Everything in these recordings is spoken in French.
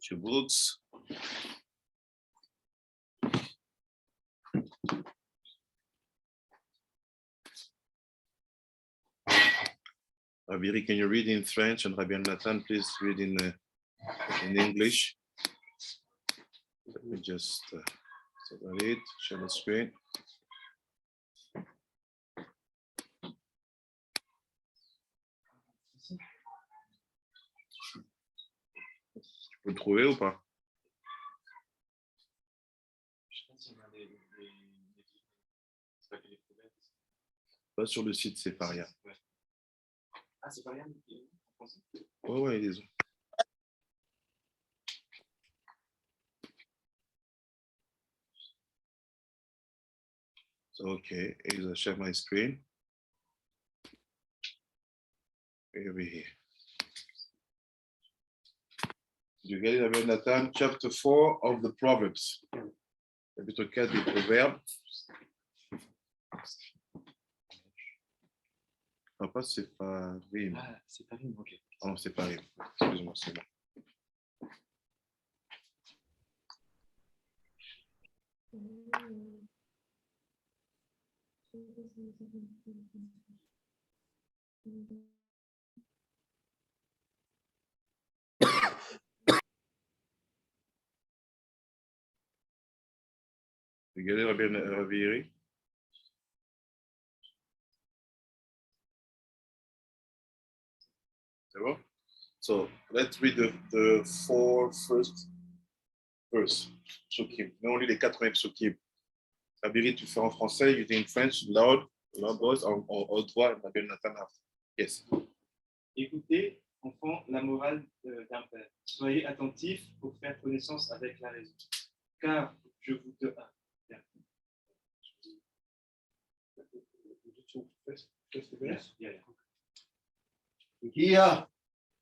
Get your books. Rabiri, can you read in French? And Rabbi Nathan, please read in English. Let me just separate, share the screen. Tu peux le trouver ou pas? Pas sur le site Sefer. Ah, c'est pas rien en français? Ouais, ils ont. So, okay, I'll share my screen. Over here. You get it, Rabbi Nathan, chapter 4 of the Proverbs. Chapitre 4 des Proverbes. Non, pas c'est pas rime. Ah, c'est pas rime, ok. Oh non, c'est pas rime. Excuse-moi, c'est bon. You get it, Rabbi? C'est bon? So let's read the 4 first verse. Psukim. Mais on lit les 4 premiers psukim. Rabbi, tu fais en français, you think French, loud voice, en haute voix, Rabbi Nathan. Yes. Écoutez, enfants, la morale d'un père. Soyez attentifs pour faire connaissance avec la raison. Car je vous donne. Here,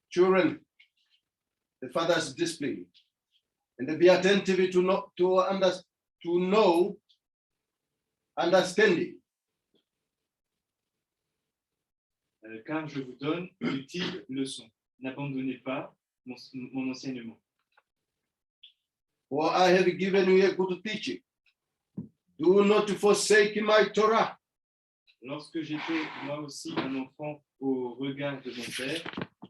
children, the father's discipline, and be attentive to know understanding. Car je vous donne une utile leçon. N'abandonnez pas mon enseignement. For I have given you a good teaching. Do not forsake my Torah. Lorsque j'étais moi aussi un enfant au regard de mon père,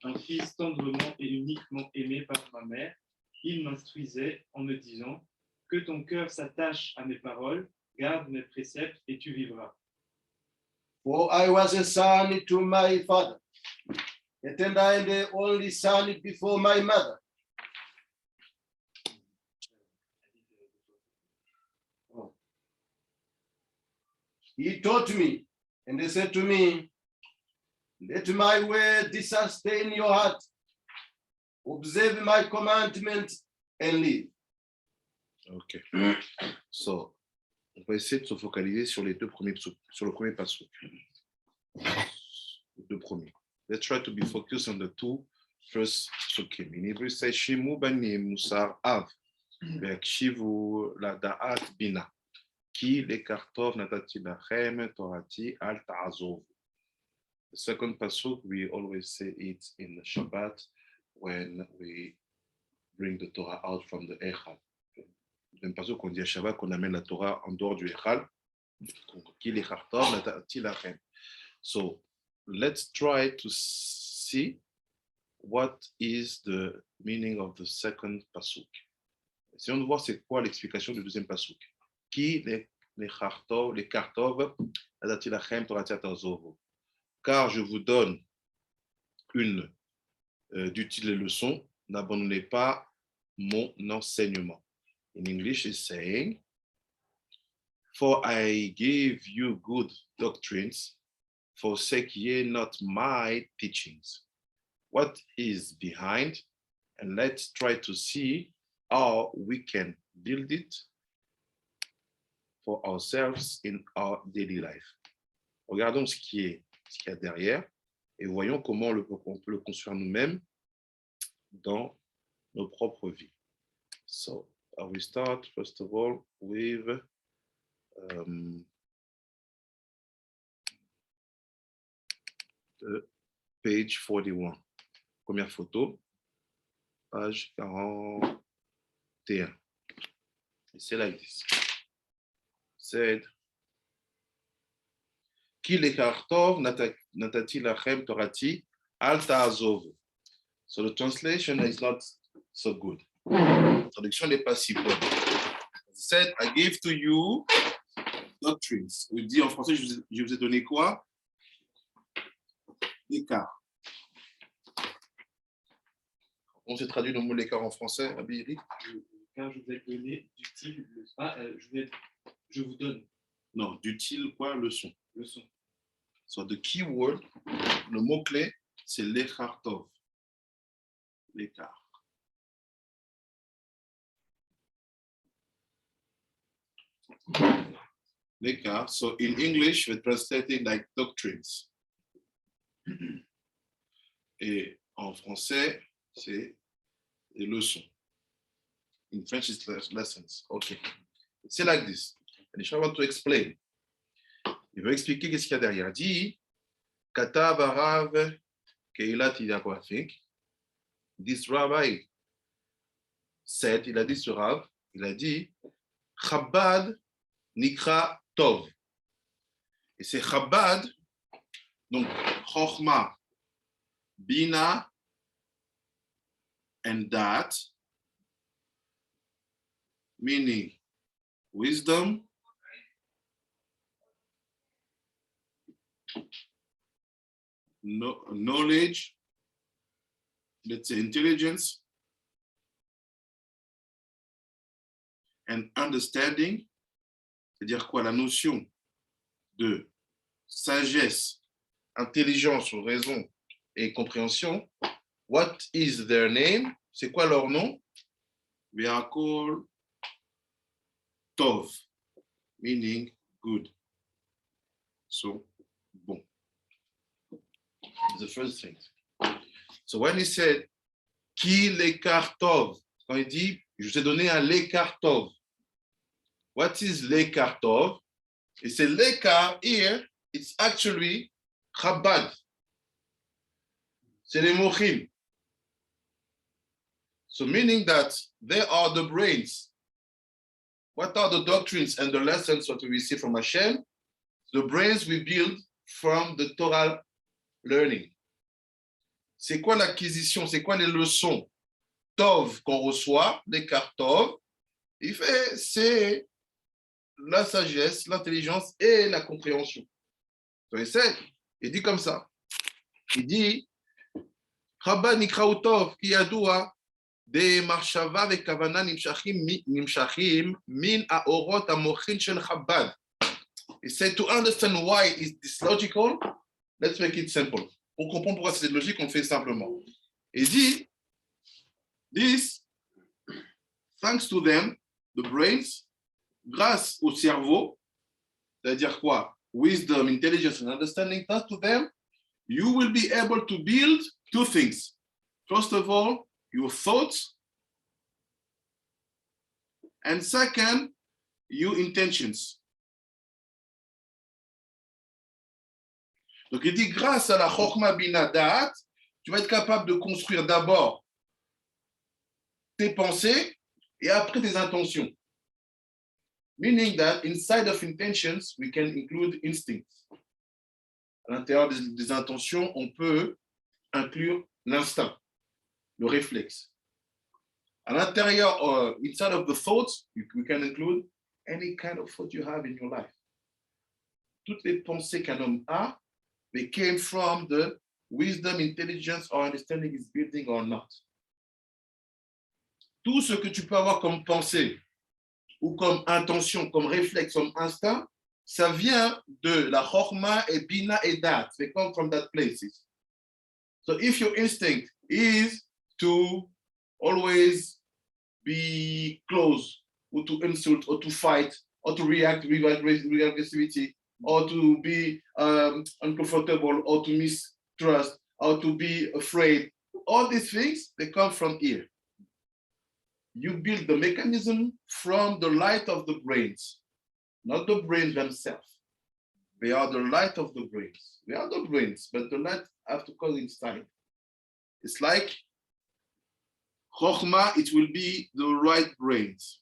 un fils tendrement et uniquement aimé par ma mère, il m'instruisait en me disant que ton cœur s'attache à mes paroles, garde mes préceptes et tu vivras. For I was a son to my father, and I am the only son before my mother. He taught me, and he said to me, let my word sustain your heart, observe my commandments, and live. Ok. So, on va essayer de se focaliser sur les deux premiers, sur le premier passage. Les deux premiers. Let's try to be focused on the 2 first psukim. In Hebrew, say Shimu banim musar av, ve'akshivu lada'at bina, ki lekakh Natati Lahem torati al ta'azov. The second pasuk, we always say it in the Shabbat when we bring the Torah out from the Echal. Le pasuk qu'on dit à Shabbat qu'on amène la Torah en dehors du Echal. So let's try to see what is the meaning of the second pasuk. Essayons de voir c'est quoi l'explication du deuxième pasuk. Qui Lekakh Natati Lahem torati al ta'azov. Car je vous donne une d'utiles leçons, n'abandonnez pas mon enseignement. In English, is saying, for I give you good doctrines, forsake ye not my teachings. What is behind? And let's try to see how we can build it for ourselves in our daily life. Regardons ce qu'il y a derrière et voyons comment on peut le construire nous-mêmes dans nos propres vies. So, I will start first of all with the page 41. Première photo. page 41. Et c'est like this. Said, Ki lekakh tov natati Lahem torati al ta'azov. So the translation is not so good. La traduction n'est pas si bonne. It said, I gave to you doctrines. Il dit en français, je vous ai donné quoi? L'écart. On s'est traduit le mot l'écart en français, Abiri? Car je vous ai donné d'utile. Je vous donne. Non, d'utile quoi? Leçon. Leçon. So the key word, le mot-clé, c'est lekakh tov. L'écart. Lekakh. So in English, we translate it like doctrines. Et en français, c'est des leçons. In French, it's lessons. Okay. C'est like this. And I want to explain. Il veut expliquer qu'est-ce qu'il y a derrière. Il dit, Katav Arav Keilat Yidako, I think. This rabbi said, il a dit ce Rav, il a dit, Chabad Nikra Tov. Et c'est Chabad, donc Chochma, Bina, and that, meaning wisdom, knowledge, let's say intelligence, and understanding, c'est-à-dire quoi? La notion de sagesse, intelligence ou raison et compréhension. What is their name? C'est quoi leur nom? We are called Tov, meaning good. So, bon. The first thing. So when he said, Ki lekakh tov, quand il dit, je vous ai donné un lekakh tov. What is lekakh tov? He said, lekakh here, it's actually Chabad. C'est les mochim. So meaning that they are the brains. What are the doctrines and the lessons that we receive from Hashem? The brains we build from the Torah learning. C'est quoi l'acquisition? C'est quoi les leçons Tov qu'on reçoit, les cartes Tov? Il fait, c'est la sagesse, l'intelligence et la compréhension. Il dit comme ça. Il dit, Rabba Nikrau Tov, ki yadua, de marshava ve kavana nimshachim min aorot amochin shel Chabad. He said, to understand why is this logical, let's make it simple. Pour comprendre pourquoi c'est logique, on le fait simplement. Il dit, this, thanks to them, the brains, grâce au cerveau, c'est-à-dire quoi? Wisdom, intelligence, and understanding, thanks to them, you will be able to build two things. First of all, your thoughts, and second, your intentions. Donc, il dit, grâce à la Chokhma Bina Da'at, tu vas être capable de construire d'abord tes pensées et après tes intentions. Meaning that inside of intentions, we can include instincts. À l'intérieur des intentions, on peut inclure l'instinct, le réflexe. À l'intérieur, inside of the thoughts, we can include any kind of thought you have in your life. Toutes les pensées qu'un homme a, they came from the wisdom, intelligence, or understanding is building or not. Tout ce que tu peux avoir comme pensée, ou comme intention, comme réflexe, comme instinct, ça vient de la Chokhma et Bina et Dat. They come from that places. So if your instinct is to always be close, or to insult, or to fight, or to react with aggressivity, or to be uncomfortable, or to mistrust, or to be afraid. All these things, they come from here. You build the mechanism from the light of the brains, not the brains themselves. They are the light of the brains. They are the brains, but the light have to come inside. It's like Chokhmah, it will be the right brains.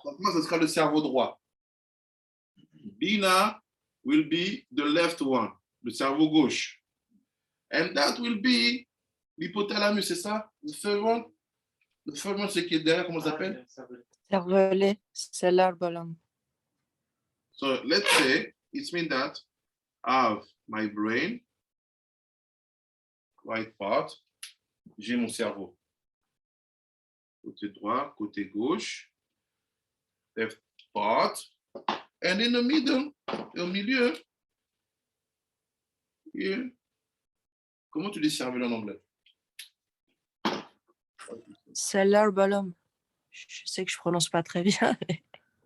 Chokhmah, ce sera le cerveau droit. Bina will be the left one, le cerveau gauche. And that will be l'hypothalamus, c'est ça? The third one? The third one, c'est qui est derrière, comment ça s'appelle? Cervelet, cerebellum. So let's say it means that I have my brain, right part, j'ai mon cerveau. Côté droit, côté gauche, left part, and in the middle, au milieu, here. Comment tu dis cervelet en anglais? Cerebellum. Je sais que je prononce pas très bien.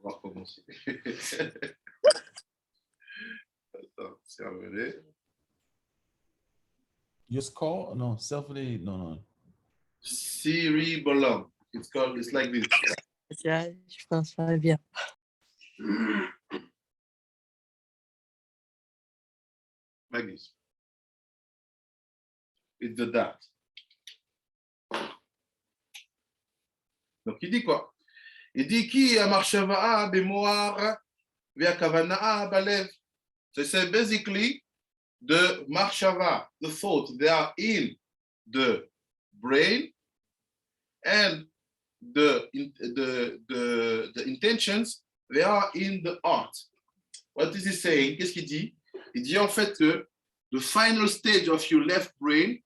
On va recommencer. Attends, cervelet. Your skull? No, self-really, no. Cerebellum. It's like this. Je pense pas bien. Like this. It's the that. Donc il dit quoi? Il dit qui a marshava'a bemoar via kavana'a balev. So it's basically the marshava, the thought, they are in the brain, and the intentions, they are in the heart. What is he saying? Qu'est-ce qu'il dit? Il dit en fait que the final stage of your left brain,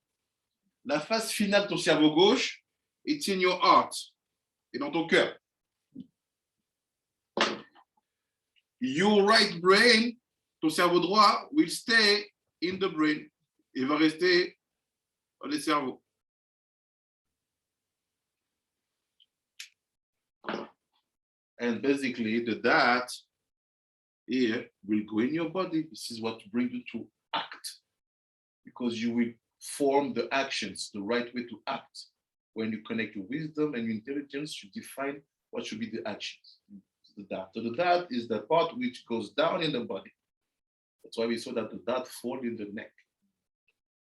la phase finale de ton cerveau gauche, it's in your heart, et dans ton cœur. Your right brain, ton cerveau droit, will stay in the brain. Il va rester dans le cerveau. And basically, the that here will go in your body. This is what brings you to act, because you will form the actions, the right way to act. When you connect your wisdom and your intelligence, you define what should be the actions. The that. So the that is the part which goes down in the body. That's why we saw that the that fall in the neck.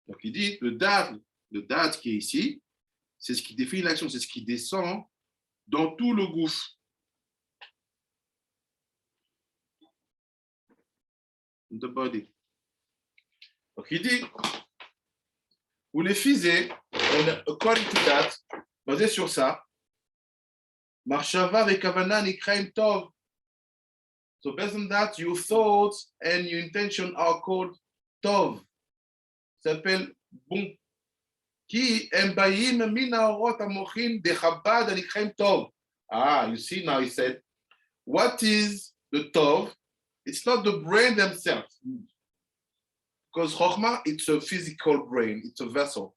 Donc il dit le that qui est ici, c'est ce qui définit l'action, c'est ce qui descend dans tout le gouffre. The body. Donc il dit, vous les fisez, according to that, basé sur ça, Marshava avec Kavana Nikraim Tov. So based on that, your thoughts and your intention are called Tov. Ça s'appelle bon. Qui embayim mina orot amochin de Chabad Nikraim Tov. Ah, you see now he said, what is the Tov? It's not the brain themselves. Because Chokhmah, it's a physical brain, it's a vessel.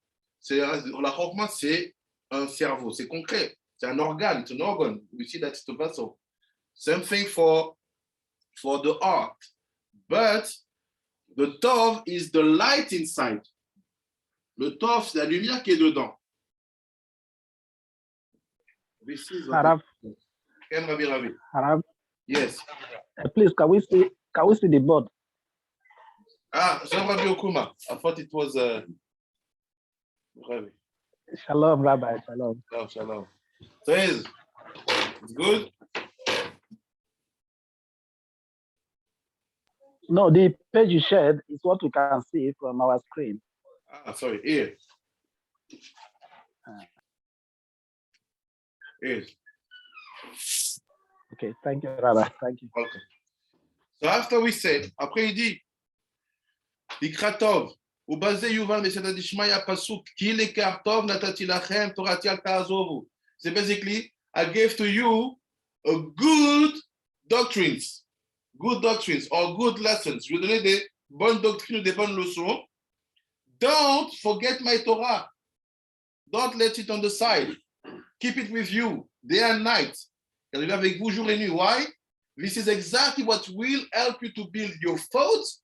La Chokhmah, c'est un cerveau, c'est concret. C'est un organe, it's an organ. We see that it's a vessel. Same thing for the heart. But the Tov is the light inside. Le Tov, c'est la lumière qui est dedans. This is Harav. Ken Ravi Ravi. Harav. Yes. Please, can we see the board? Ah, Jean Rabbi Okuma. I thought it was Ravi. Shalom, Rabbi. Shalom. Shalom. So it's good. No, the page you shared is what we can see from our screen. Ah, sorry. Here. Here. Okay, thank you, Rabbi. Thank you. Okay. So after we said, après il dit, Likratov, ou basé Yuval Mesada Dishmaya Pasuk, ki Lekakh tov Natati Lahem Torati al ta'azovu. C'est basically, I gave to you a good doctrines or good lessons. Je vais donner des bonnes doctrines, des bonnes leçons. Don't forget my Torah. Don't let it on the side. Keep it with you day and night. Elle est avec vous jour et nuit. Why? This is exactly what will help you to build your thoughts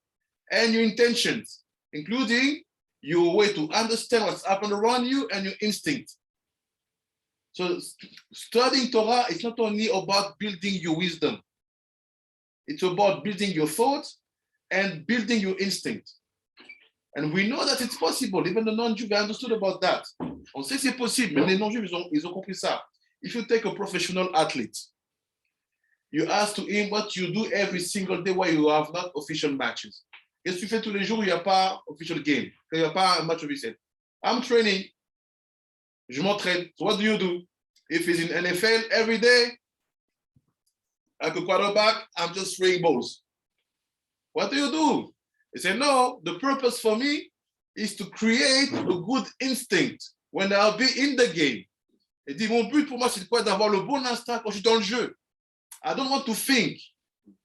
and your intentions, including your way to understand what's happening around you and your instinct. So studying Torah is not only about building your wisdom. It's about building your thoughts and building your instinct. And we know that it's possible. Even the non-Jews, they understood about that. On sait que c'est possible. Même les non-Juifs, ils ont compris ça. If you take a professional athlete, you ask to him what you do every single day while you have not official matches. Qu'est-ce que tu fais tous les jours où il n'y a pas official game, quand il n'y a pas un match officiel? I'm training. Je m'entraîne. So what do you do? If he's in NFL every day, like a quarterback, I'm just throwing balls. What do you do? He said, no, the purpose for me is to create a good instinct when I'll be in the game. Il dit, mon but pour moi, c'est quoi? D'avoir le bon instinct quand je suis dans le jeu. I don't want to think.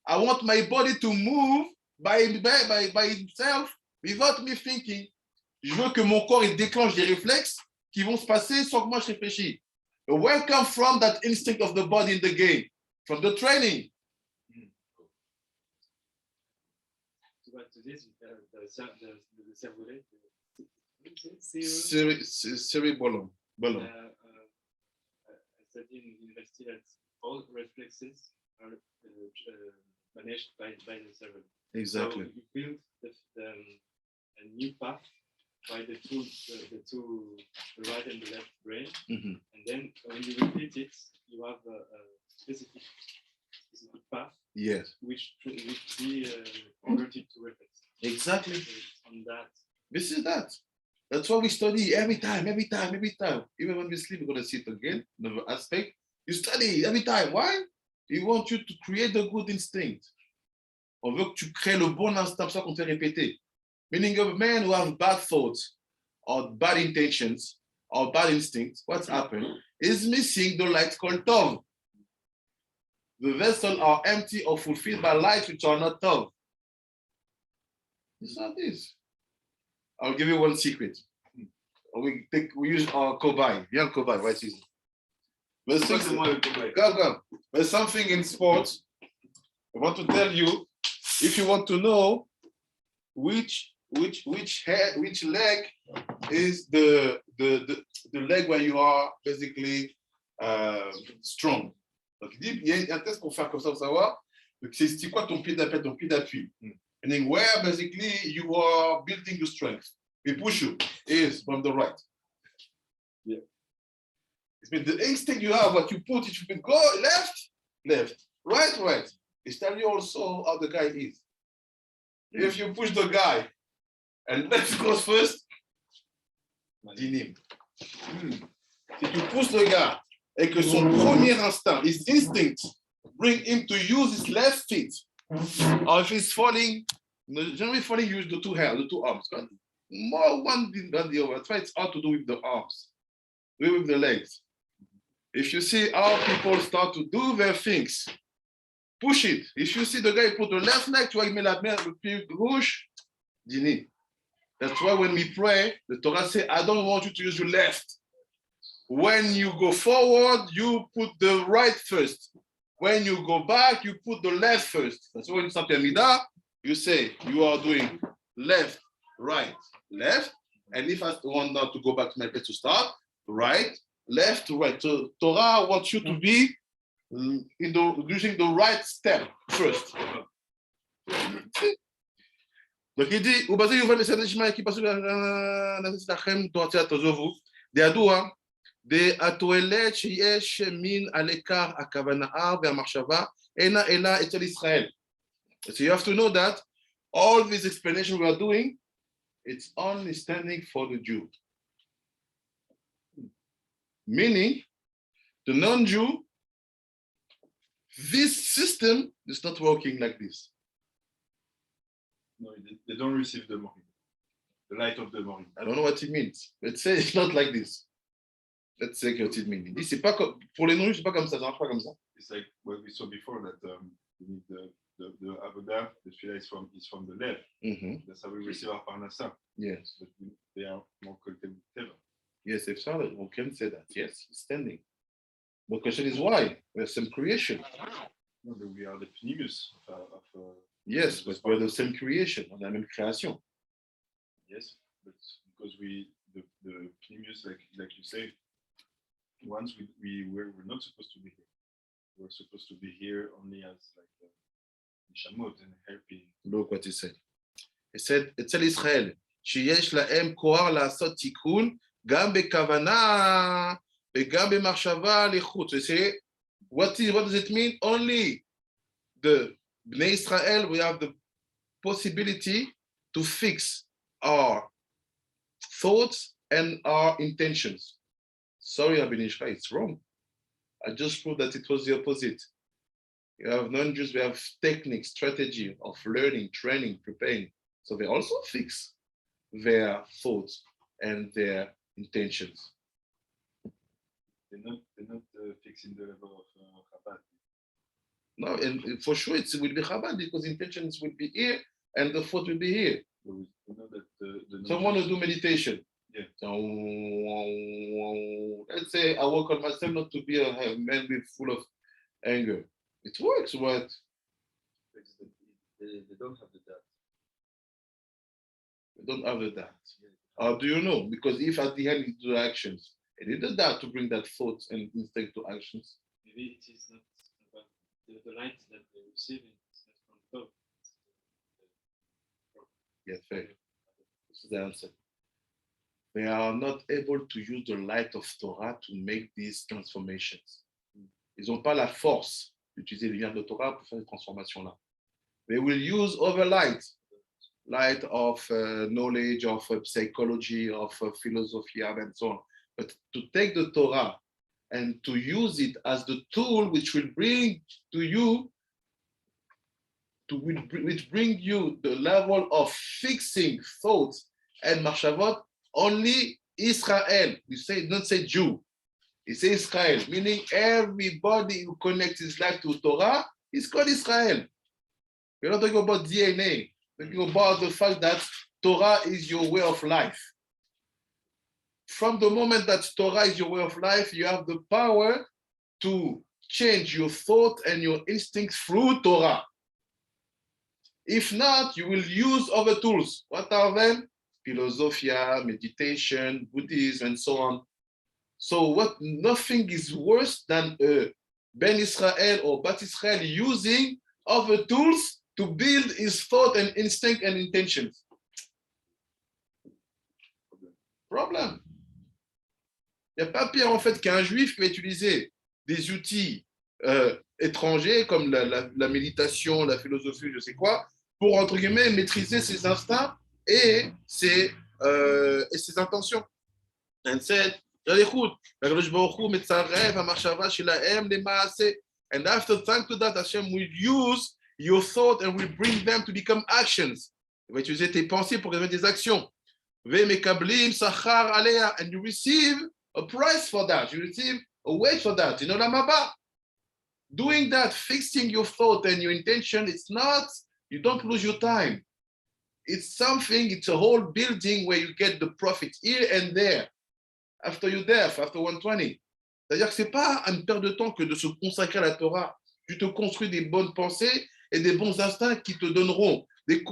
I want my body to move by itself without me thinking. Je veux que mon corps il déclenche des réflexes qui vont se passer sans que moi je réfléchisse. Where come from that instinct of the body in the game? From the training. Tu vas te dire, le cervelet, Cerebellum. study in university that all reflexes are managed by the cerveau. Exactly. So you build a new path by the right and the left brain, Mm-hmm. and then when you repeat it, you have a specific path. Yes. Which be converted to reflex. Exactly. So on that. This is that. That's why we study every time. Even when we sleep, we're going to see it again. Another aspect. You study every time. Why? We want you to create the good instinct. On veut que tu crées le bon instinct, c'est ça qu'on fait répéter. Meaning of men who have bad thoughts or bad intentions or bad instincts, what's happened is missing the light called Tov. The vessels are empty or fulfilled by lights which are not Tov. It's not this. I'll give you one secret. We use our cobaye. Viens le cobaye, right? There's something in sports. I want to tell you, if you want to know which leg is the leg where you are basically strong. Donc il y a un test qu'on fait comme ça pour savoir. Donc c'est quoi ton pied d'appui? And then where basically you are building your strength. We push you is from the right. Yeah. It means the instinct you have, what you put, it should be go left, right. It's telling you also how the guy is. If you push the guy and left goes first, dinim. Si tu pousses le gars et que son premier instinct, his instinct, bring him to use his left feet, or if he's falling, generally falling, use the two arms. But more one than the other. That's why it's hard to do with the arms, with the legs. If you see how people start to do their things, push it. If you see the guy put the left leg, tu vois, il met la main, le pied gauche, dîner. That's why when we pray, the Torah says, I don't want you to use your left. When you go forward, you put the right first. When you go back, you put the left first. That's why when you start HaMidot, you say you are doing left, right, left. And if I want now to go back to my place to start, right, left, right. So Torah wants you to be using the right step first. Donc il dit, ובזה יובן מסעד נשמע כי פסוק נתתי לכם תורתי תעזובו, דהדוע, התועלת שיש מן הלקח, הכוונה והמחשבה, אינה אלא אצל ישראל. So you have to know that all this explanation we are doing, it's only standing for the Jew. Meaning, the non-Jew, this system is not working like this. No, they don't receive the morning, the light of the morning. I don't know what it means. Let's say it's not like this. Let's say what it means. This c'est pas comme, pour les non-juifs, c'est pas comme ça, ça marche pas comme ça. It's like what we saw before that we need the avodah, the tefillah is from the left. Mm-hmm. That's how we receive our parnassa. Yes. But they are more connected with Teva. Yes, if so, we can say that. Yes, standing. The question is why? We have some creation. No, but we are the pneumus of yes, but we're the same creation, on la même création. Yes, but because the pneumus, like you say, once we're not supposed to be here. We're supposed to be here only as like nishamot and helping. Look what he said. He said, אצל ישראל, שיש להם כוח לעשות תיקון, גם בכוונה וגם במחשבה לחוץ. What does it mean? Only the Bnei Israel, we have the possibility to fix our thoughts and our intentions. Sorry, Rabbi Nishka, it's wrong. I just proved that it was the opposite. You have non-Jews, we have technique, strategy of learning, training, preparing. So they also fix their thoughts and their intentions. They're not fixing the level of Chabad. No, and for sure it will be Chabad because intentions will be here and the thought will be here. We know that the Someone will do meditation. Yeah. So, let's say I work on myself not to be a man with full of anger. It works, but they don't have the data. they don't have the that. How do you know? Because if at the end you do actions, it is the that to bring that thought and instinct to actions. Maybe it is not about the light that they receive, it's not from God. Yeah, fair. This is the answer. They are not able to use the light of Torah to make these transformations. Ils n'ont pas la force d'utiliser les lumières de Torah pour faire ces transformations-là. They will use other light of knowledge, of psychology, of philosophy, and so on. But to take the Torah and to use it as the tool which will bring to you, which bring you the level of fixing thoughts and machshavot, only Israel. We say, don't say Jew. He says Israel, meaning everybody who connects his life to Torah is called Israel. We're not talking about DNA. We're talking about the fact that Torah is your way of life. From the moment that Torah is your way of life, you have the power to change your thought and your instincts through Torah. If not, you will use other tools. What are them? Philosophia, meditation, Buddhism, and so on. So nothing is worse than Ben Israel or Bat Israel using other tools to build his thought and instinct and intentions. Problem. Il n'y a pas pire en fait qu'un juif qui va utiliser des outils étrangers comme la méditation, la philosophie, je sais quoi, pour entre guillemets maîtriser ses instincts et ses intentions. And said, and after thanks to that, Hashem will use your thought and will bring them to become actions. Il va utiliser tes pensées pour devenir des actions. And you receive a price for that. You receive a wage for that. You know, Lamaba. Doing that, fixing your thought and your intention, it's not, you don't lose your time. It's something, it's a whole building where you get the profit here and there. After your death, after 120. C'est-à-dire que ce n'est pas une perte de temps que de se consacrer à la Torah. Tu te construis des bonnes pensées et des bons instincts qui te donneront du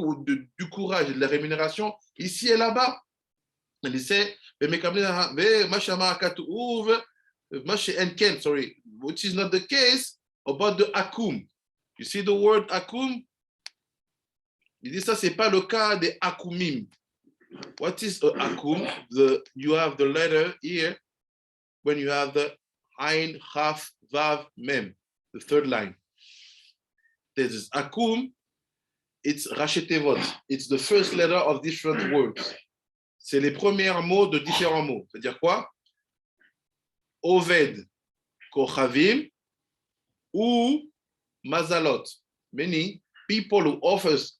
courage et de la rémunération ici et là-bas. And he said, sorry, which is not the case about the akum. You see the word akum? Il dit ça, c'est pas le cas des akumim. What is a akum? You have the letter here when you have the Ain, Chaf, Vav, Mem, the third line. There's akum, it's Rachetevot. It's the first letter of different words. C'est les premiers mots de différents mots. C'est-à-dire quoi? Oved, Kochavim, ou Mazalot. Meaning, people who offers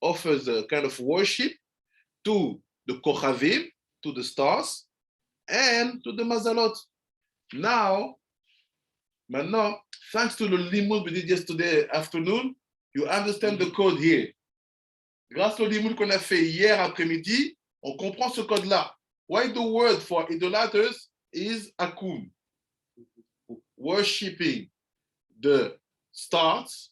a kind of worship to the Kochavim, to the stars, and to the Mazalot. Maintenant, thanks to the limud we did yesterday afternoon, you understand the code here. Grâce au limud qu'on a fait hier après-midi, on comprend ce code-là. Why the word for idolaters is akum. Worshipping the stars,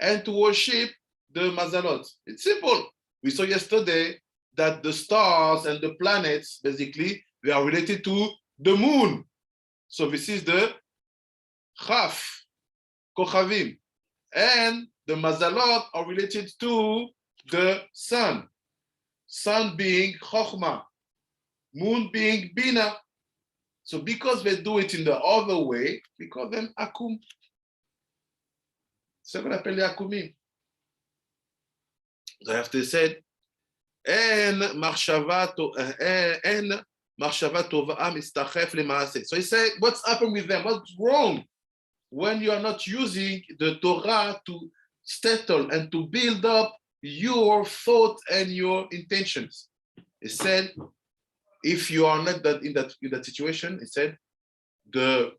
and to worship the Mazalot. It's simple. We saw yesterday that the stars and the planets, basically, they are related to the moon. So this is the Chaf, Kochavim. And the Mazalot are related to the sun. sun being Chokhmah, moon being Bina. So because they do it in the other way, we call them Akum. C'est ce qu'on appelle les Akumim. They have to say, En marshava tova mistachef lemaaseh. So he said, what's happened with them? What's wrong when you are not using the Torah to settle and to build up your thought and your intentions? He said, if you are not in that situation, he said, the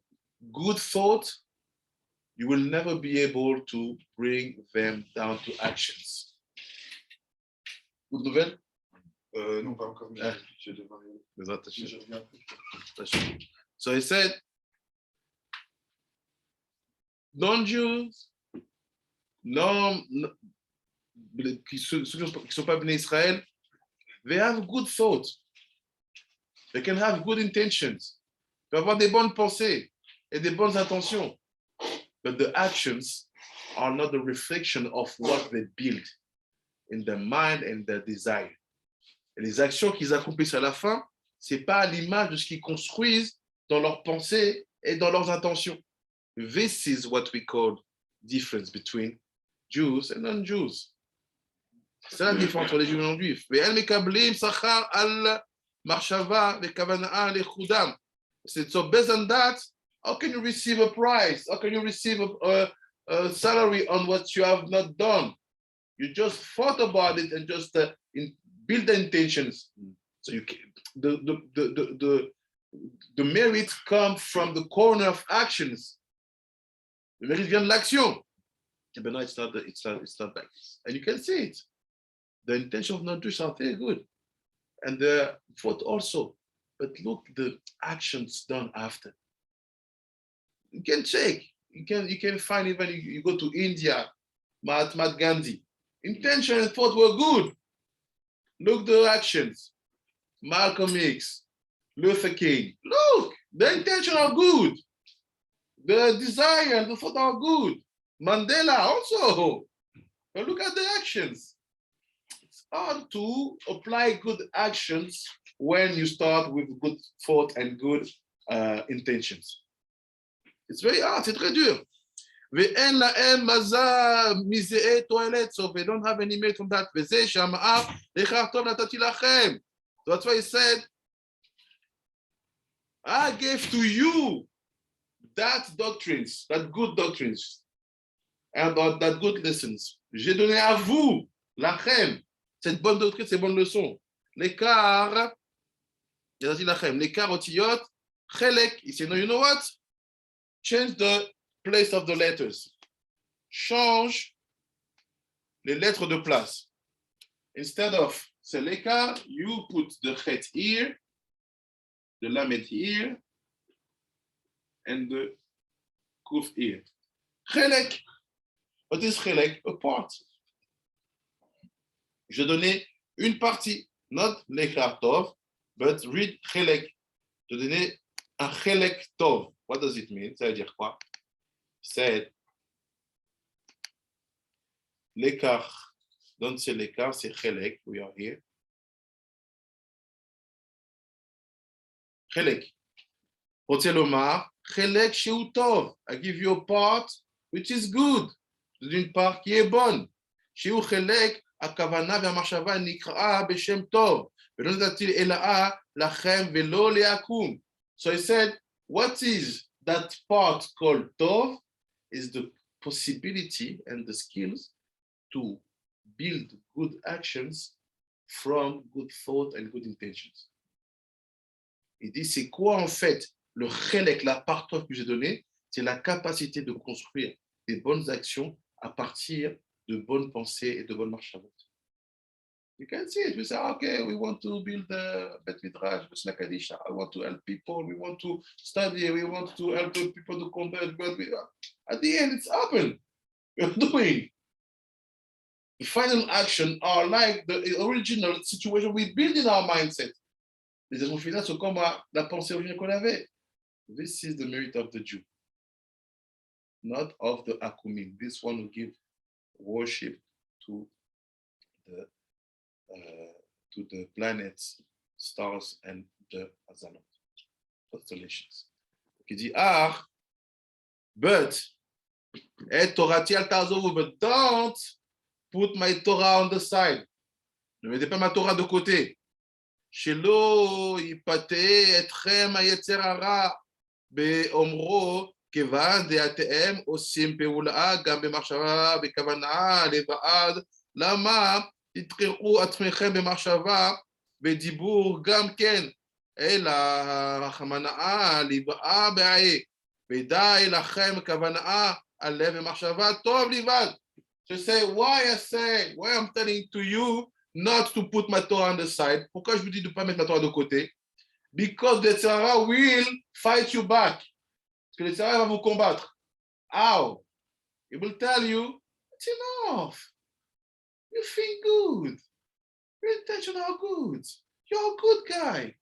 good thought, you will never be able to bring them down to actions. Good nouvelle? Non, pas encore, mais je devrais y aller. Je reviens. So he said, non-Jews, ceux qui ne sont pas venus Israël, they have good thoughts. They can have good intentions. Ils peuvent avoir des bonnes pensées et des bonnes intentions. But the actions are not the reflection of what they build in their mind and their desire. Et les actions qu'ils accomplissent à la fin, ce n'est pas à l'image de ce qu'ils construisent dans leurs pensées et dans leurs intentions. This is what we call difference between Jews and non-Jews. C'est la différence entre les Juifs et les non-Juifs. So based on that, how can you receive a prize? How can you receive a salary on what you have not done? You just thought about it and just build the intentions. So you can, the merit comes from the corner of actions. Le mérite vient de l'action. But no, it's not like this. And you can see it. The intention of non-Jews are very good. And the thought also. But look, the actions done after. You can check. You can find even you go to India, Mahatma Gandhi. Intention and thought were good. Look the actions. Malcolm X, Luther King. Look, the intention are good. The desire and the thought are good. Mandela also. But look at the actions. It's hard to apply good actions when you start with good thought and good intentions. It's very hard, c'est très dur. ואין להם מזל מזיעי תועלת, so they don't have any merit from that. וזה שאמר, לכך טוב נתתי לכם. So that's why he said, I gave to you that doctrines, that good doctrines, and that good lessons. J'ai donné à vous, Lahem, cette bonne doctrine, ces bonnes leçons. Lekakh, Lekakh otiyot, chelek, he said, no, you know what? Change the place of the letters. Change les lettres de place. Instead of c'est Lekakh, you put the chet here, the lamed here, and the kuf here. Chelek. What is chelek? A part. Je donnais une partie, not Lekakh tov, but read chelek. Je donnais un chelek tov. What does it mean? Ça veut dire quoi? C'est Lekakh. Don't say Lekakh, c'est chelek. We are here. Chelek. רוצה לומר, חלק שהוא טוב. I give you a part which is good. d'une part qui est bonne. שהוא חלק, הכוונה והמחשבה נקראה בשם טוב. ולא נתתי אלאה לכם ולא לעקום. So I said, what is that part called טוב? Is the possibility and the skills to build good actions from good thought and good intentions. Il dit, c'est quoi en fait le chelek, la part que j'ai donnée? C'est la capacité de construire des bonnes actions à partir de bonnes pensées et de bonnes marchavot. You can see it. We say, okay, we want to build a Bet Midrash, Bet Kadisha. I want to help people. We want to study. We want to help people to convert. But at the end, it's happened. We're doing. The final action are like the original situation we build in our mindset. Les actions finales sont comme la pensée originale qu'on avait. This is the merit of the Jew, not of the Akumim. This one who give worship to to the planets, stars, and the Azalot, constellations. He dit, but Torati al tazovu, but don't put my Torah on the side. Ne mettez pas ma Torah de côté. Shelo yipate etchem hayetzer hara beomro kevan deateem osim peula gam b'machshava bekavana levaad lama titrechu atmechem b'machshava b'dibur gam ken ela rachmanaa livaa be'ae v'dai lachem kavanaa alev b'machshava tov livad. So say why I'm telling to you not to put my Torah on the side. Pourquoi je vous dis de ne pas mettre ma Torah de côté? Because the Tzara will fight you back. Parce que le Tzara va vous combattre. How? He will tell you, it's enough. You think good. Your intentions are good. You're a good guy.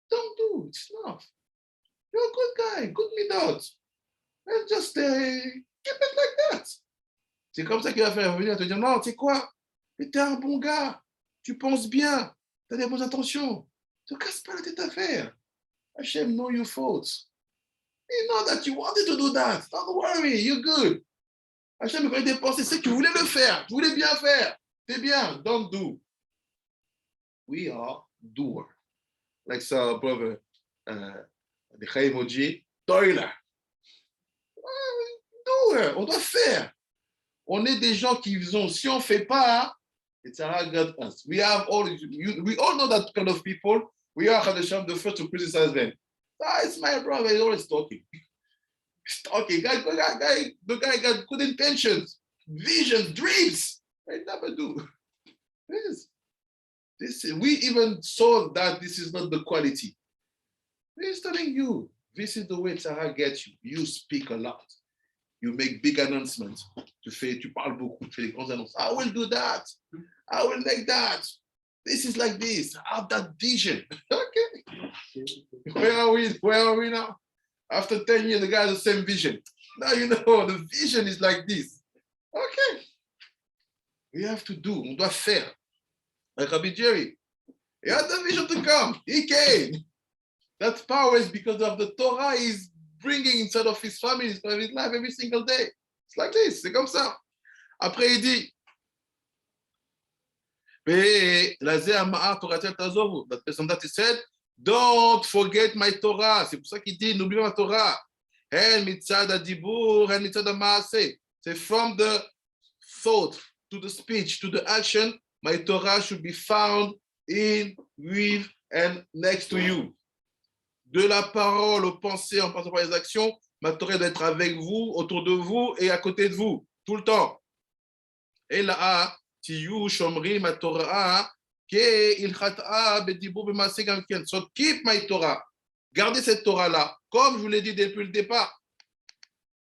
Don't do it. It's enough. You're a good guy. Good midot. And just keep it like that. C'est comme ça qu'il va faire venir te dire, non, tu sais quoi? T'es un bon gars. Tu penses bien, tu as des bonnes intentions. Ne te casse pas la tête à faire. Hashem know your faults. You know that you wanted to do that. Don't worry, you're good. Hashem va dépenser ce que tu voulais le faire. Tu voulais bien faire. C'est bien. Don't do. We are doer. Like so, brother, the Chaimoji, toiler. Doer. On doit faire. On est des gens qui faisons. Si on ne fait pas, it's how God us. We all know that kind of people. We are the first to criticize them. It's my brother. He's always talking. He's talking. The guy got good intentions, visions, dreams. They never do. We even saw that this is not the quality. He's telling you, this is the way Sarah gets you. You speak a lot. You make big announcements. Tu parles beaucoup. Tu fais des grandes annonces. I will do that. I will make that. This is like this. I have that vision. Okay. Where are we now? After 10 years, the guy has the same vision. Now you know the vision is like this. Okay. We have to do. On doit faire. Like Rabbi Jerry. He had the vision to come. He came. That power is because of the Torah is bringing inside of his family, inside of his life every single day. It's like this. C'est comme ça. Après, il dit, that person that he said, don't forget my Torah. C'est pour ça qu'il dit, n'oublie pas ma Torah. C'est from the thought to the speech to the action, my Torah should be found in, with, and next to you. De la parole aux pensées, en passant par les actions, ma Torah doit être avec vous, autour de vous et à côté de vous, tout le temps. Et là, tiyu shomri ma Torah, ke ilchata bedibur b'maaseh gam ken. So keep my Torah. Gardez cette Torah-là, comme je vous l'ai dit depuis le départ.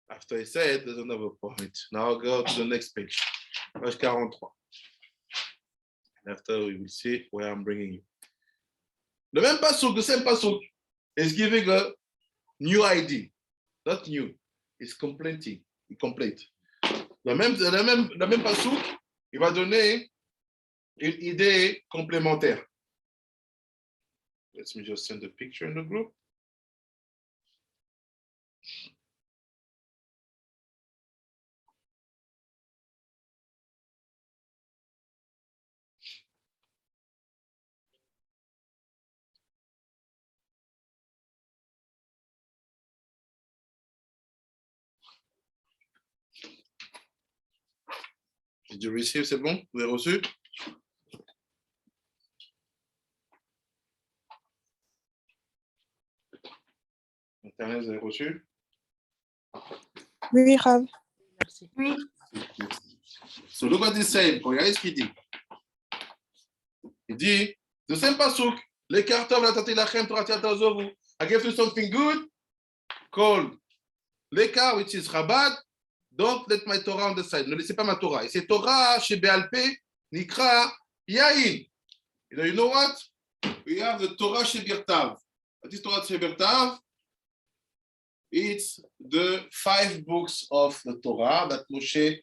After I said, there's another point. Now I'll go to the next page. Page 43. And after we will see where I'm bringing you. Le même pasuk, the same pasuk, is giving a new idea. Not new. It's completing. Complete. Le même pasuk, il va donner une idée complémentaire. Let me just send the picture in the group. Did you receive? C'est bon? Vous avez reçu? Internet, vous avez reçu? Oui, Rav. Merci. Oui. So look what he's saying. Regardez ce qu'il dit. Il dit, the same pasuk, Lekakh Natati Lahem Torah. I gave you something good called Lekakh, which is Chabad. Don't let my Torah on the side. Ne laissez pas ma Torah. Et c'est Torah chez Be'alpeh, Nikra, Yain. You know what? We have the Torah chez Birtav. What is Torah chez Birtav? It's the 5 books of the Torah that Moshe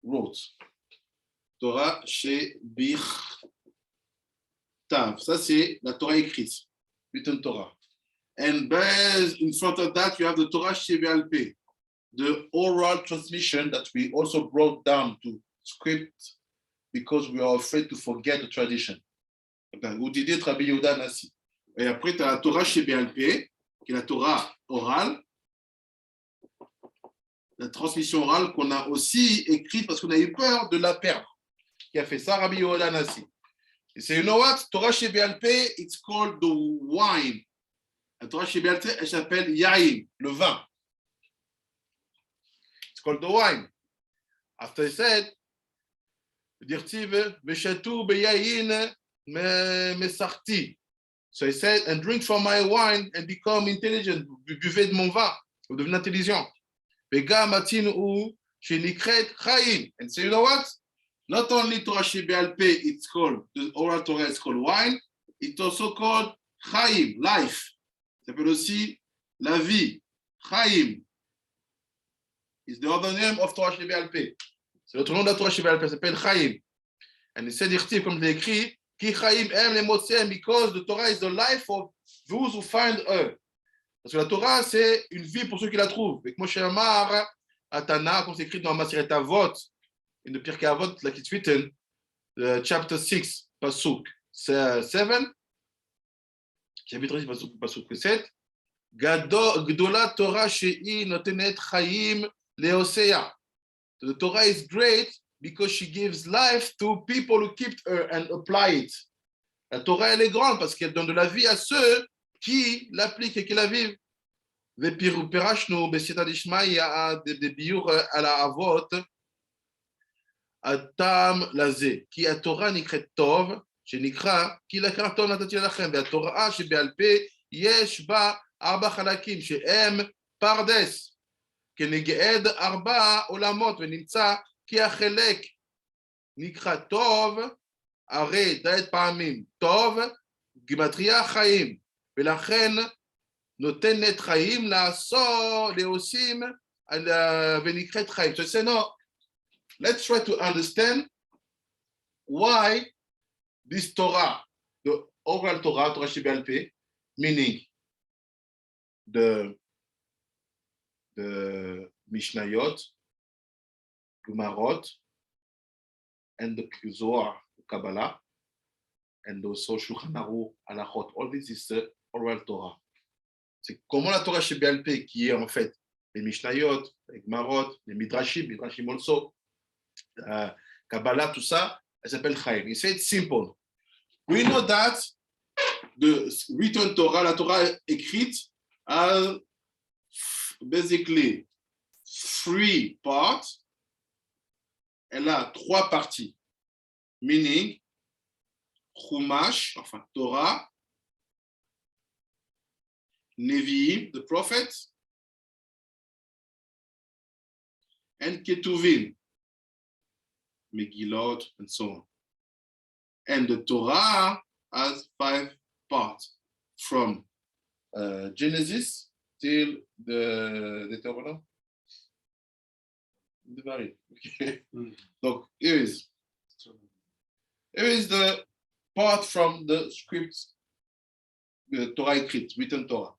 wrote. Torah chez Birtav. Tav. Ça, c'est la Torah écrite, written Torah. And based in front of that, you have the Torah Shebe'al Peh, the oral transmission that we also brought down to script because we are afraid to forget the tradition. Ou d'idée Rabbi Yehuda Nassi. Et après, tu as la Torah Shebe'al Peh, qui est la Torah orale, la transmission orale qu'on a aussi écrite parce qu'on a eu peur de la perdre. Qui a fait ça, Rabbi Yehuda Nassi. Et c'est, you know what? Torah Shebe'al Peh, it's called the wine. La Torah Shebe'al Peh, elle s'appelle Yaim, le vin. It's called the wine. After he said, Dirtiv, Veshatou beyayin mesarti. So he said, and drink from my wine and become intelligent. Buvez de mon vin, vous devenez intelligent. Vega matin ou shenikret chaim. And so you know what? Not only Torah Shebe'al Peh, it's called, the oral Torah is called wine, it's also called chaim, life. Ça s'appelle aussi la vie. Chaim is the other name of Torah Shebe'al Peh. C'est l'autre nom de la Torah Shebe'al Peh, ça s'appelle chaim. And he said, comme je l'ai écrit, Ki chaim em le motzeem, because the Torah is the life of those who find her. Parce que la Torah, c'est une vie pour ceux qui la trouvent. Avec Moshe Amar, Atana, comme c'est écrit dans Maseret Avot, in the Pirkei Avot, like it's written, chapter 6, Pasuk 7, chapitre 6, Pasuk 7, Gdola Torah she'i notenet chaim leosea. The Torah is great because she gives life to people who keep her and apply it. La Torah, elle est grande parce qu'elle donne de la vie à ceux qui l'appliquent et qui la vivent. ופרשנו בסייעתא דשמיא בביאור על האבות, הטעם לזה, כי התורה נקראת טוב, שנקרא כי לקחתו נתתי לכם, והתורה שבעל פה יש בה 4 חלקים, שהם פרדס, כנגד 4 עולמות, ונמצא כי החלק נקרא טוב, הרי דעת פעמים טוב, גימטריה חיים, ולכן נותנת חיים לעושים ונקראת חיים. So I say, no, let's try to understand why this Torah, the oral Torah, Torah Shebe'al Peh, meaning the Mishnayot, Gemarot, and the Zohar, the Kabbalah, and also Shulchan Aruch, Halachot, all this is the oral Torah. C'est comment la Torah Shebe'al Peh, qui est en fait les Mishnayot, les Gemarot, les Midrashim also, Kabbalah, tout ça, elle s'appelle Chaim. He said simple. We know that the written Torah, la Torah écrite, has basically 3 parts. Elle a 3 parties, meaning Chumash, enfin Torah, Nevi'im, the prophets, and Ketuvim, Megillot, and so on. And the Torah has 5 parts, from Genesis till the Deuteronomy. Okay. Donc, here is the part from the scripts, the Torah écrite, written Torah.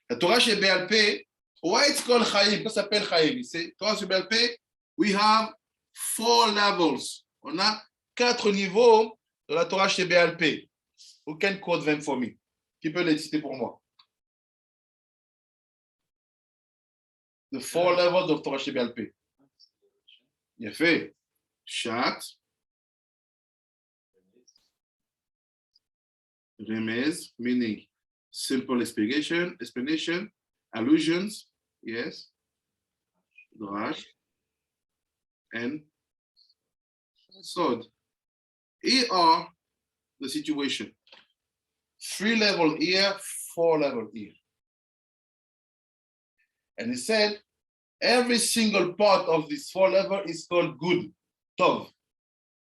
La Torah Shebe'al Peh, why it's called Chaim? Pourquoi ça s'appelle Chaim? C'est Torah Shebe'al Peh, we have 4 levels. On a 4 niveaux de la Torah Shebe'al Peh. Who can quote them for me? Qui peut les citer pour moi? The 4 levels of Torah Shebe'al Peh. Il a fait Shat, Remez, meaning simple explanation, allusions, yes, Drash, and Sod. Here are the situation. 3 levels here, 4 levels here. And he said, every single part of this 4 levels is called good, Tov.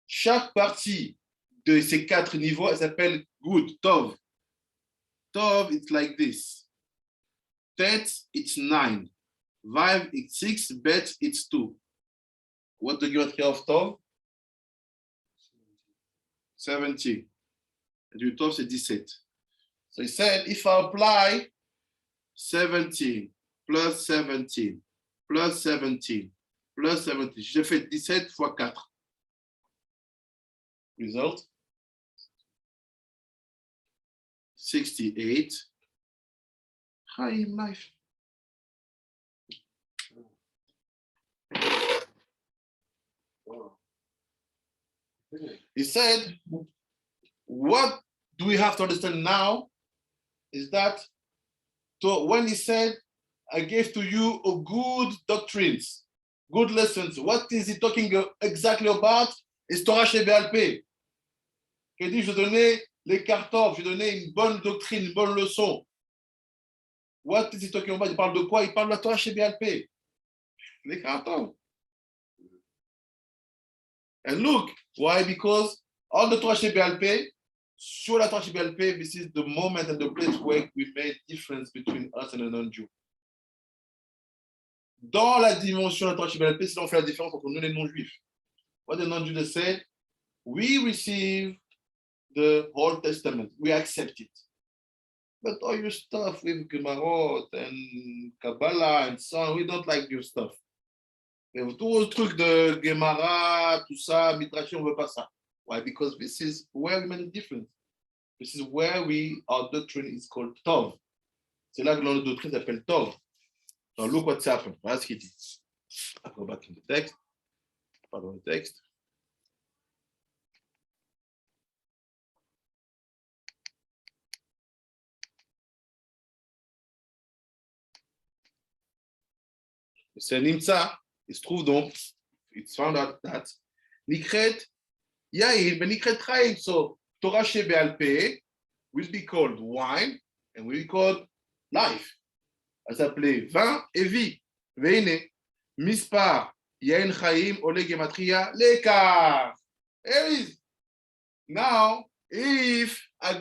Chaque partie de ces 4 niveaux, elle s'appelle good, Tov. Tov, it's like this. Tet, it's 9. Vav, it's 6. Bet, it's 2. What do you get here of Tov? 70. du 12, c'est 17. So he said, if I apply 17 plus 17 plus 17 plus 17, je fais 17 fois 4. Result, 68. High in life. He said, what do we have to understand now is that when he said, I gave to you a good doctrines, good lessons, what is he talking exactly about? It's Torah Sheba'al-Peh. Il dit, je donnais les cartons, je donnais une bonne doctrine, une bonne leçon. What is he talking about? Il parle de quoi? Il parle de la Torah Sheba'al-Peh. Les cartons. And look, why? Because all the Torah Sheba'al-Peh, sur la Torah Sheba'al-Peh, this is the moment and the place where we made difference between us and a non-Jew. Dans la dimension de la Torah Sheba'al-Peh, c'est là on fait la différence entre nous et les non-juifs. What the non-Jews say, we receive the Old Testament, we accept it. But all your stuff with Gemarot and Kabbalah and so on, we don't like your stuff. Et tout le truc de Gemara, tout ça, Midrash, on ne veut pas ça. Why? Because this is where we make a difference. This is where our doctrine is called Tov. C'est là que notre doctrine s'appelle Tov. Now look what's happened. Voilà ce qu'il dit. I go back in the text. Pardon, le texte. C'est Nimtza. Il se trouve donc, it's found out that Nikret Yair, but Nikret Chaim. So Torah Sheba'al-Peh will be called wine and will be called life. Elle s'appelait vin et vie. Veine, Mispar, Yain Chaim, Ole Gematria, Lekakh. Here is. Now, if I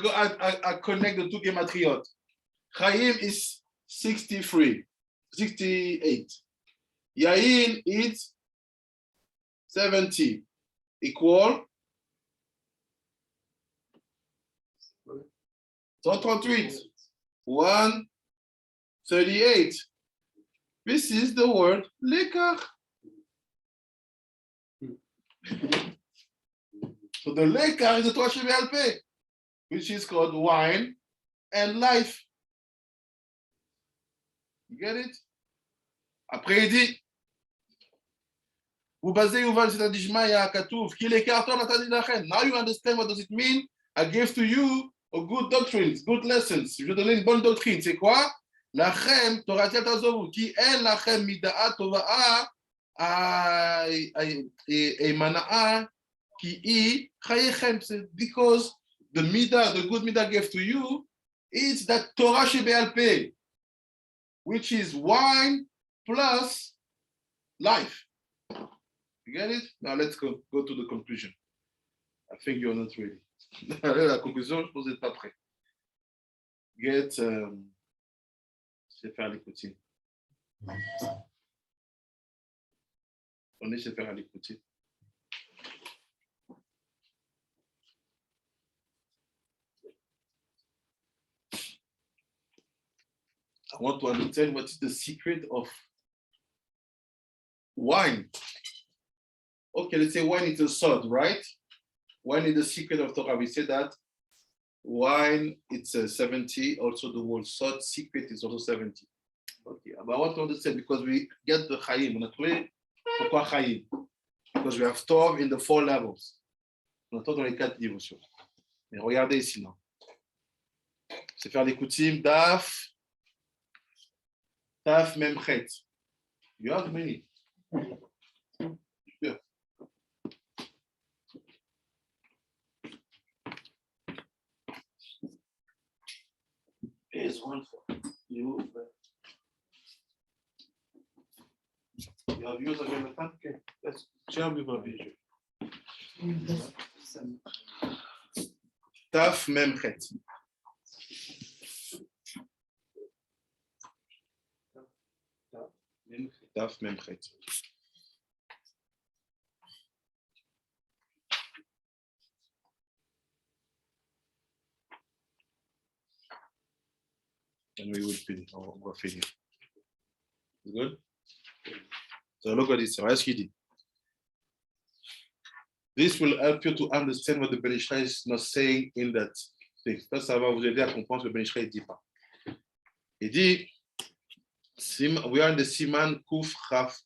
connect the two Gematriot, Chaim is 63, 68. Yain is 70, equal 138, 138. This is the word Lekakh. So the Lekakh is the Torah Sheba'al-Peh, which is called wine and life. You get it? Après, il dit, vous basez Yuval Zitadishma ya Katuv, ki Lekakh Natati Lahem. Now you understand what does it mean? I gave to you a good doctrines, good lessons. Je donne une bonne doctrine. C'est quoi? Lahem, Torah Tazovu, ki en Lahem mida'a tova'a mana'a ki I chayechem. Because the midah, the good midah gave to you, is that Torah Sheba'al-Peh, which is wine plus life. You get it? Now let's go to the conclusion. I think you're not ready. La conclusion, je pense que vous n'êtes pas prêt. Get Sefer l'écouter. On est Sefer l'écouter. I want to understand what is the secret of wine. Okay, let's say wine is a sod, right? Wine is the secret of Torah. We say that wine, it's 70. Also, the word sod secret is also 70. Okay, but I want to understand because we get the Chaim. On a trouvé pourquoi Chaim? Because we have Tov in the 4 levels. On a Tov dans les 4 niveaux. Mais regardez ici, non? C'est faire des coutumes, Daf Memchet. You have many. Yeah. Here's one for you. You have yours again, Natati? Okay, let's share with our vision. Taf Memchet. Taf Memchet. And we will finish. On va finir. Good? So look what it says. Qu'est-ce qu'il dit? This will help you to understand what the Mishlei is not saying in that thing. Ça va vous aider à comprendre ce que le Mishlei ne dit pas. Il dit, we are in the Siman Kuf Chaf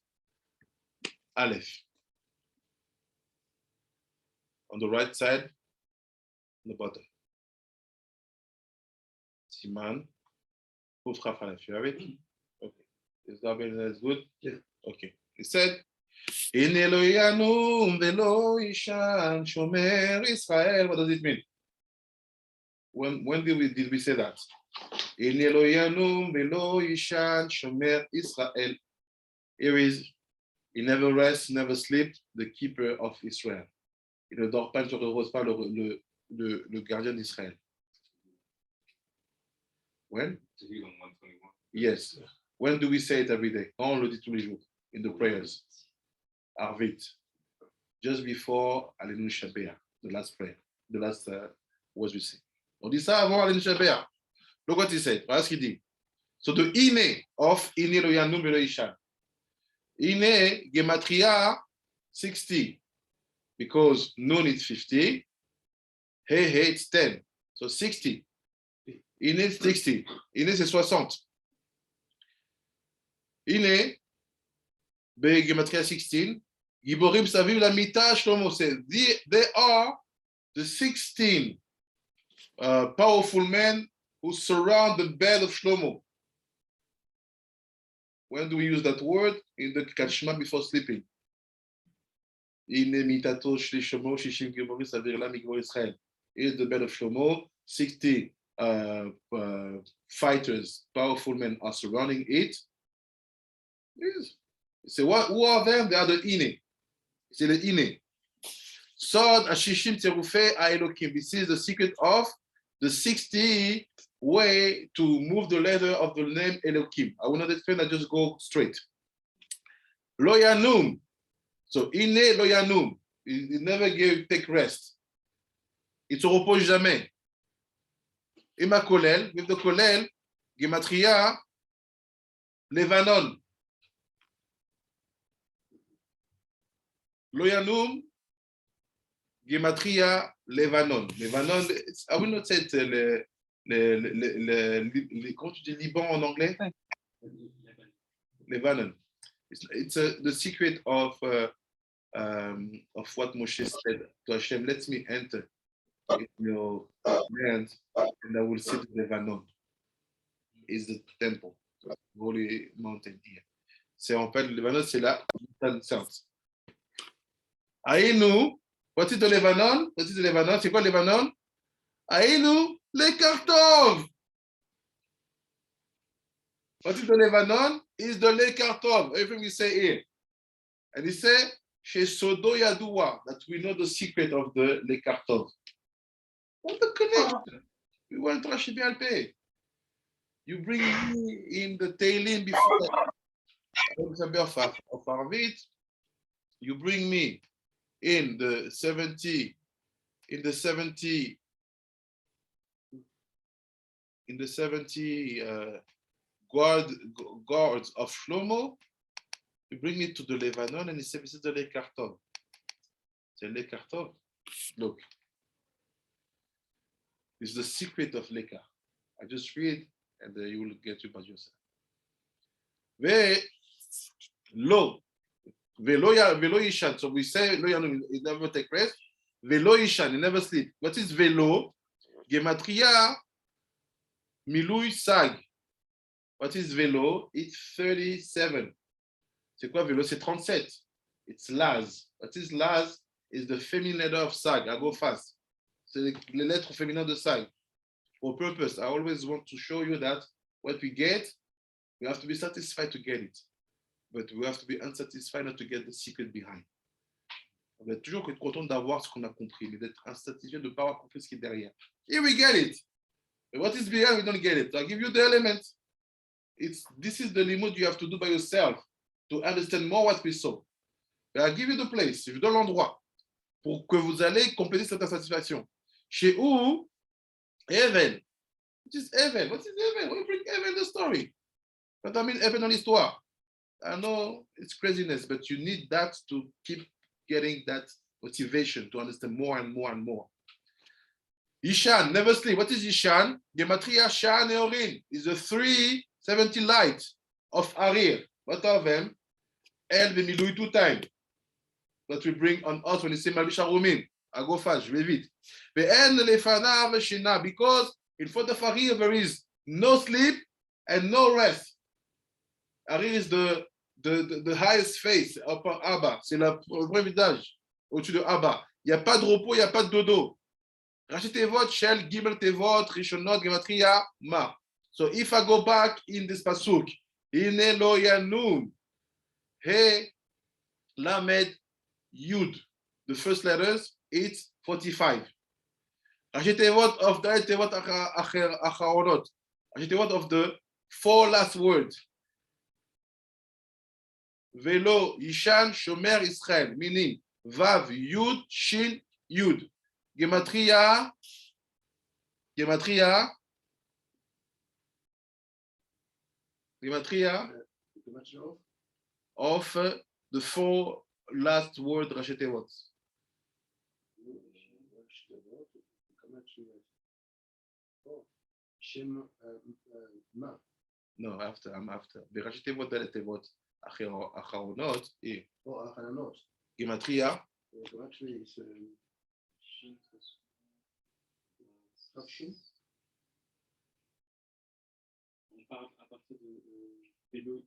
Aleph. On the right side, on the bottom. Siman Kuf Chaf Aleph. You have it? Okay. Is that good? Yeah. Okay. He said, In Elohianu velo ishan shomer Israel. What does it mean? When did we say that? In Elohianu velo ishan shomer Israel. Here is, he never rests, never sleeps, the keeper of Israel. Il ne dort pas, il ne se repose pas, le gardien d'Israël. When? Yes. When do we say it every day? On le dit tous les jours in the prayers. Arvit, just before Alenu Shabbat, the last prayer, the last words we say. On dit ça avant Alenu Shabbat. Look what he said. Voilà ce qu'il dit. So the Ine of Ine lo Yanum velo Ishan. Ine Gematria 60, because Nun is 50, Hey it's 10, so 60. Ine 60. Ine c'est 60. Ine Be Gematria 16. Giborim Saviv la Mita Shlomo says, they are the 16 powerful men who surround the bed of Shlomo. When do we use that word? In the Kachma before sleeping. In Mitato Shlomo Shishim Giborim Saviv la Migvor Israel. Is the bed of Shlomo. 60 fighters, powerful men are surrounding it. Yes. So who are them? They are the Ine. C'est le Ine. Sod Ashishim Terufei Elokim. This is the secret of the 60 way to move the letter of the name Elokim. I will not explain, I just go straight. Lo Yanum. So Ine Lo Yanum. It never take rest. Il se repose jamais. Et ma kolel, with the kolel, Gematria, Levanon. Loyanum, Gematria, Levanon. Levanon, I will not say it, comment tu dis Liban en anglais? Levanon. It's the secret of what Moshe said to Hashem. Let me enter in your land and I will sit in Levanon. Is the temple, the holy mountain here. C'est en fait, le Levanon, c'est la montagne sainte. Aïnou, what is the Lebanon? What is the Lebanon? C'est quoi le Lebanon? Aïnou, Lekakh. What is the Lebanon? Is the Lekakh. Everything we say here. And he said, Chez Sodo Yadoua, that we know the secret of the Lekakh. What the connection? We want to Rashi Bialpe. You bring me in the Teilim before of Arvit. You bring me in the 70 guards of Shlomo, you bring me to the Lebanon, and he said, this is the Lekakh. C'est Lekakh. Look, it's the secret of Lekakh. I just read, and you will get it by yourself. Velo Yishan. So we say Lo Yanum, it never take rest. Velo Yishan, it never sleep. What is Velo? Gematria Milui Sag. What is Velo? It's 37. C'est quoi Velo? C'est 37. It's Laz. What is Laz? Is the feminine letter of Sag. I go fast. C'est les lettres féminines de Sag. For purpose, I always want to show you that what we get, we have to be satisfied to get it. But we have to be unsatisfied not to get the secret behind. On est toujours content d'avoir ce qu'on a compris, mais d'être insatisfait de ne pas avoir compris ce qui est derrière. Here we get it. But what is behind, we don't get it. So I'll give you the element. This is the limud you have to do by yourself to understand more what we saw. But I'll give you the place. Je vous donne l'endroit pour que vous allez compléter cette insatisfaction. Chez où Even What is heaven? What is heaven? Why bring heaven in the story? But I mean heaven dans l'histoire. I know it's craziness, but you need that to keep getting that motivation to understand more and more and more. Ishan, never sleep. What is Ishan? Gematria Shan Eorin is the 370 light of Arir. What are them? El Vemilui 2 times. That we bring on us when we say Malisha Rumin. I go fast, je vais vite. Because in front of Arir there is no sleep and no rest. Arir is the highest face upon Abba. C'est le premier visage au-dessus de Abba. Il n'y a pas de repos, il n'y a pas de dodo. Rachetez votre Shel, Gimel Tevot, Rishonot, Gematria, Ma. So if I go back in this pasuk, Ine lo yanun, He, Lamed, Yud, the first letters, it's 45. Rachetez votre of the Tevot Acharonot. Rachetez votre of the 4 last words. Velo, Yishan, Shomer, Israel, meaning Vav, Yud, Shin, Yud. Gematria of the 4 last word Rachetevot. No, after. I'm after. Berachetevot Daletevot Acharonot et Gematria. On parle à partir de Vélo,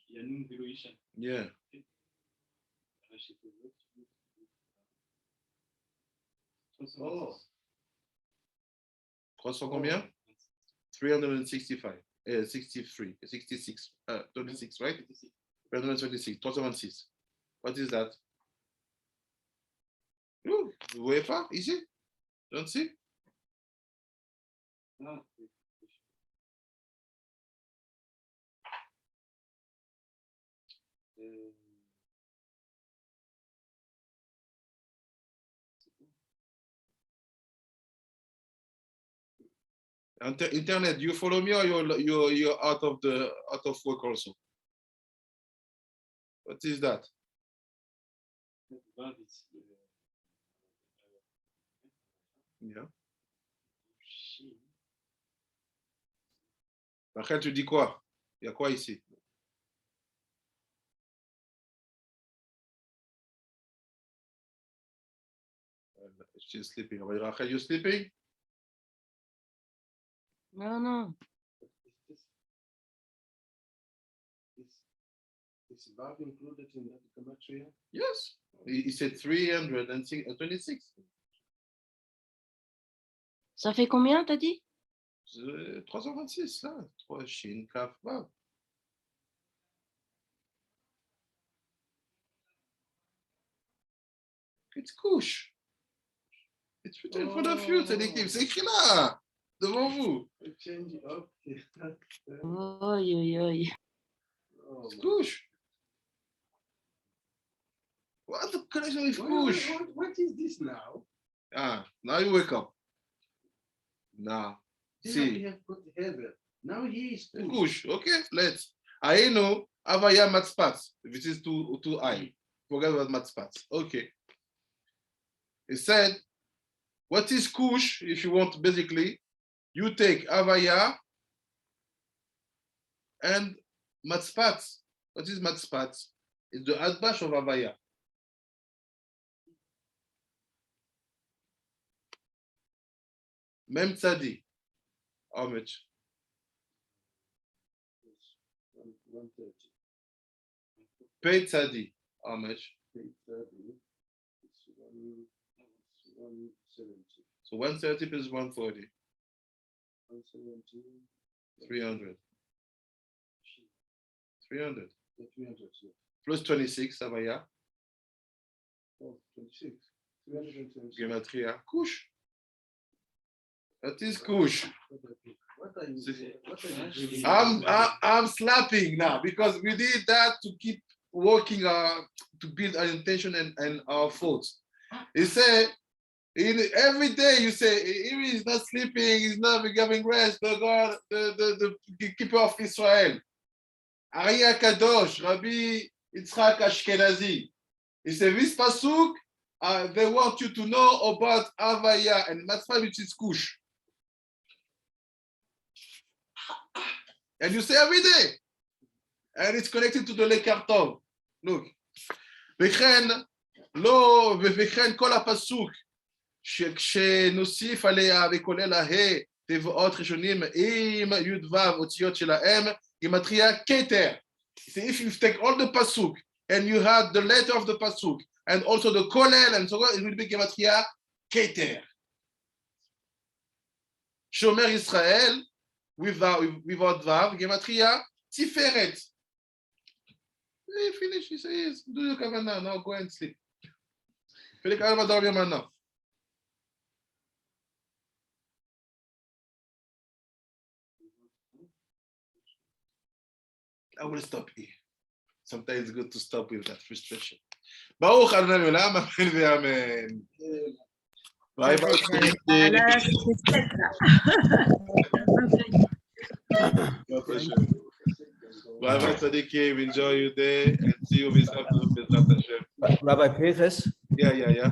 Yanun Vélo Ishan. Yeah. 300 combien? 365. 63. 66. 26, right? 326. 326. What is that? Vous voyez pas ici? Don't see? Ah, Internet, you follow me or you're out of work also? What is that? Yeah. Rachel, tu dis quoi? Il y a quoi ici? She's sleeping. Rachel, you sleeping? Non. Is Vav included in that gematria? Yes. He said 326. Ça fait combien, t'as dit? 326, là. 3 Shin, Kaf, Vav. It's couche. It's written in front of you, c'est l'équipe. C'est écrit là, devant vous. Change it up. Oi. It's couche. What the connection with couche? What is this now? Ah, now you wake up. Now, Then see. we have got heaven. Now he is Couche. Okay, let's. I know Avaya Matspats. This is too high. Forget about Matspats. Okay. It said, what is Kush? If you want, basically, you take Avaya and Matspats. What is Matspats? It's the Adbash of Avaya. Mem Tzadi. How much? 130. Pei Tzadi. How much? 130. It's 170. So 130 plus 140. 170. 300. 300. 300. Yeah. Plus 26, Avaya. Oh, 26. 326. Gematria. Kush. That is Kush. What are you doing? I'm slapping now because we did that to keep working to build our intention and our thoughts. He said Every day you say, he's not sleeping, he's not giving rest, the God, the keeper of Israel. Aria Kadosh, Rabbi Yitzchak Ashkenazi. He said, this pasuk, they want you to know about Avaya and Matzah, which is Kush. And you say every day. And it's connected to the Lekakh. Look. וכן כל הפסוק שנוסיף עליה וכולל ה' תיבות ראשונים עם י"ו אותיות שלהם גימטריה כתר. If you take all the pasuk and you had the letter of the pasuk and also the kolel and so on, it will be גימטריה כתר. שומר ישראל without ו' גימטריה tiferet. He finished, he says, do your kavanah, now go and sleep. I will stop here. Sometimes it's good to stop with that frustration. Baruch Adonai Olam, amen ve'amen. Bye bye. Bye bye, Tzadikim. Enjoy your day and see you with Hashem. Rabbi Peres? Yeah.